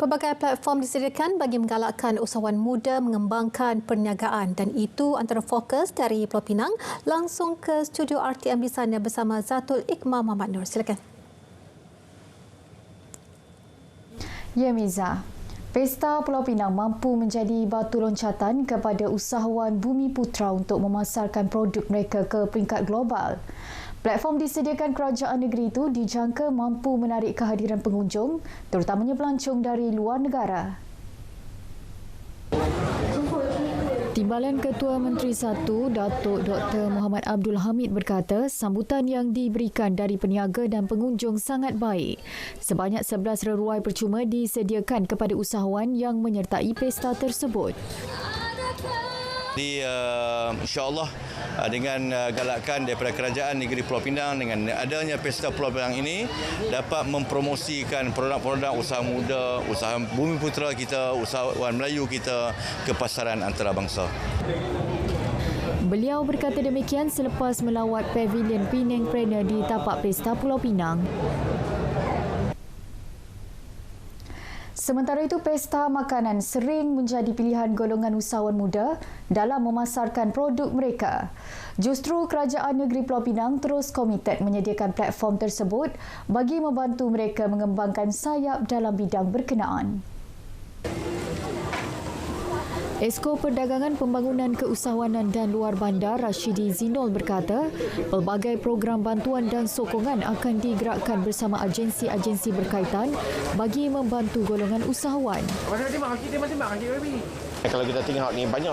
Pelbagai platform disediakan bagi menggalakkan usahawan muda mengembangkan perniagaan dan itu antara fokus dari Pulau Pinang. Langsung ke studio RTM di sana bersama Zatul Iqmah Muhammad Nur. Silakan. Ya Miza, Pesta Pulau Pinang mampu menjadi batu loncatan kepada usahawan Bumi Putra untuk memasarkan produk mereka ke peringkat global. Platform disediakan kerajaan negeri itu dijangka mampu menarik kehadiran pengunjung, terutamanya pelancong dari luar negara. Timbalan Ketua Menteri 1, Datuk Dr. Muhammad Abdul Hamid berkata sambutan yang diberikan dari peniaga dan pengunjung sangat baik. Sebanyak 11 reruai percuma disediakan kepada usahawan yang menyertai pesta tersebut. Jadi insya-Allah dengan galakan daripada Kerajaan Negeri Pulau Pinang dengan adanya Pesta Pulau Pinang ini dapat mempromosikan produk-produk usaha muda, usaha Bumi Putra kita, usahawan Melayu kita ke pasaran antarabangsa. Beliau berkata demikian selepas melawat Pavilion Pinangpreneur di tapak Pesta Pulau Pinang. Sementara itu, pesta makanan sering menjadi pilihan golongan usahawan muda dalam memasarkan produk mereka. Justru Kerajaan Negeri Pulau Pinang terus komited menyediakan platform tersebut bagi membantu mereka mengembangkan sayap dalam bidang berkenaan. Esko Perdagangan Pembangunan Keusahawanan dan Luar Bandar Rashidi Zinol berkata, pelbagai program bantuan dan sokongan akan digerakkan bersama agensi-agensi berkaitan bagi membantu golongan usahawan. Kalau kita tengok ni banyak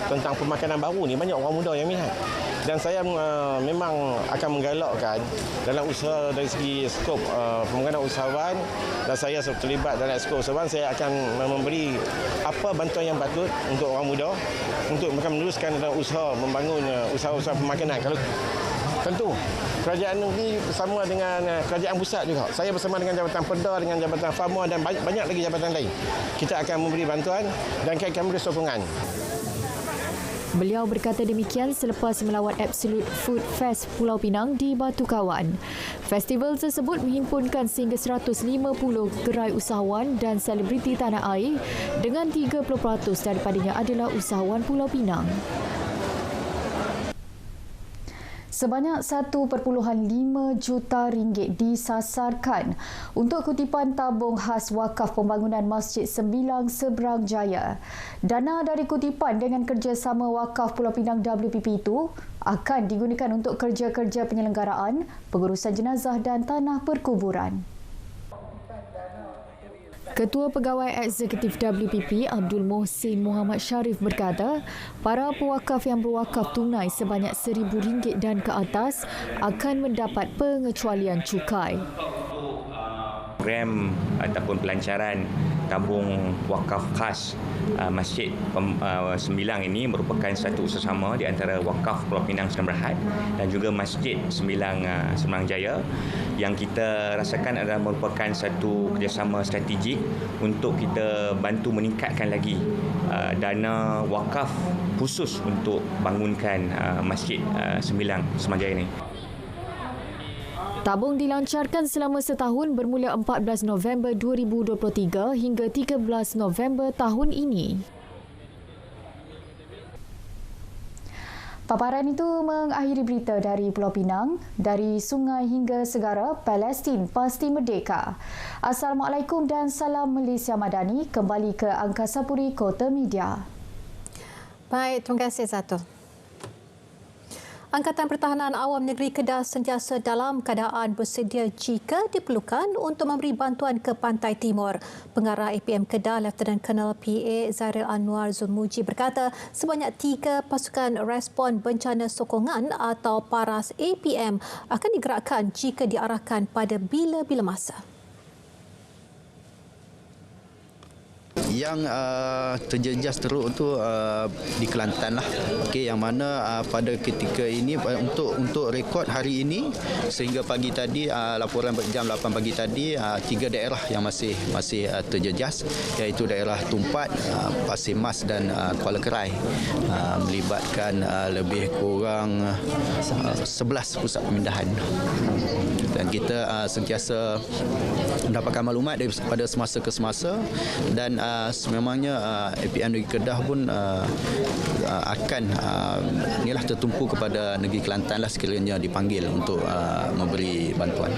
tentang pemakanan baru ni, banyak orang muda yang minat. Dan saya memang akan menggalakkan dalam usaha dari segi skop pembangunan usahawan, dan saya terlibat dalam skop usahawan, saya akan memberi apa bantuan yang patut untuk orang muda untuk mereka meneruskan dalam usaha membangun usaha-usaha pemakanan. Kalau tentu kerajaan negeri bersama dengan kerajaan pusat juga. Saya bersama dengan Jabatan Perda, dengan Jabatan Fama dan banyak lagi jabatan lain. Kita akan memberi bantuan dan kita akan memberi sokongan. Beliau berkata demikian selepas melawat Absolute Food Fest Pulau Pinang di Batu Kawan. Festival tersebut menghimpunkan sehingga 150 gerai usahawan dan selebriti tanah air dengan 30% daripadanya adalah usahawan Pulau Pinang. Sebanyak 1.5 juta ringgit disasarkan untuk kutipan tabung khas wakaf pembangunan Masjid Sembilang Seberang Jaya. Dana dari kutipan dengan kerjasama Wakaf Pulau Pinang WPP itu akan digunakan untuk kerja-kerja penyelenggaraan, pengurusan jenazah dan tanah perkuburan. Ketua Pegawai Eksekutif WPP Abdul Mohsin Muhammad Sharif berkata, para pewakaf yang berwakaf tunai sebanyak RM1,000 dan ke atas akan mendapat pengecualian cukai. Program ataupun pelancaran tabung wakaf khas Masjid Sembilang ini merupakan satu usaha di antara Wakaf Pulau Pinang Sdn Bhd dan juga Masjid Sembilang Seberang Jaya yang kita rasakan adalah merupakan satu kerjasama strategik untuk kita bantu meningkatkan lagi dana wakaf khusus untuk bangunkan Masjid Sembilang Seberang Jaya ini. Tabung dilancarkan selama setahun bermula 14 November 2023 hingga 13 November tahun ini. Paparan itu mengakhiri berita dari Pulau Pinang. Dari sungai hingga segara, Palestin pasti merdeka. Assalamualaikum dan salam Malaysia Madani. Kembali ke Angkasa Puri Kota Media. Baik, terima kasih Zatul. Angkatan Pertahanan Awam Negeri Kedah sentiasa dalam keadaan bersedia jika diperlukan untuk memberi bantuan ke Pantai Timur. Pengarah APM Kedah, Lieutenant Colonel PA Zairil Anwar Zulmuji berkata sebanyak 3 pasukan respon bencana sokongan atau PARAS APM akan digerakkan jika diarahkan pada bila-bila masa. Yang terjejas teruk untuk di Kelantan lah. Okey, yang mana pada ketika ini untuk rekod hari ini sehingga pagi tadi laporan jam 8 pagi tadi 3 daerah yang masih terjejas, iaitu daerah Tumpat, Pasir Mas dan Kuala Kerai, melibatkan lebih kurang 11 pusat pemindahan. Dan kita sentiasa mendapatkan maklumat daripada semasa ke semasa, dan sememangnya APM Negeri Kedah pun akan tertumpu kepada Negeri Kelantan lah sekiranya dipanggil untuk memberi bantuan.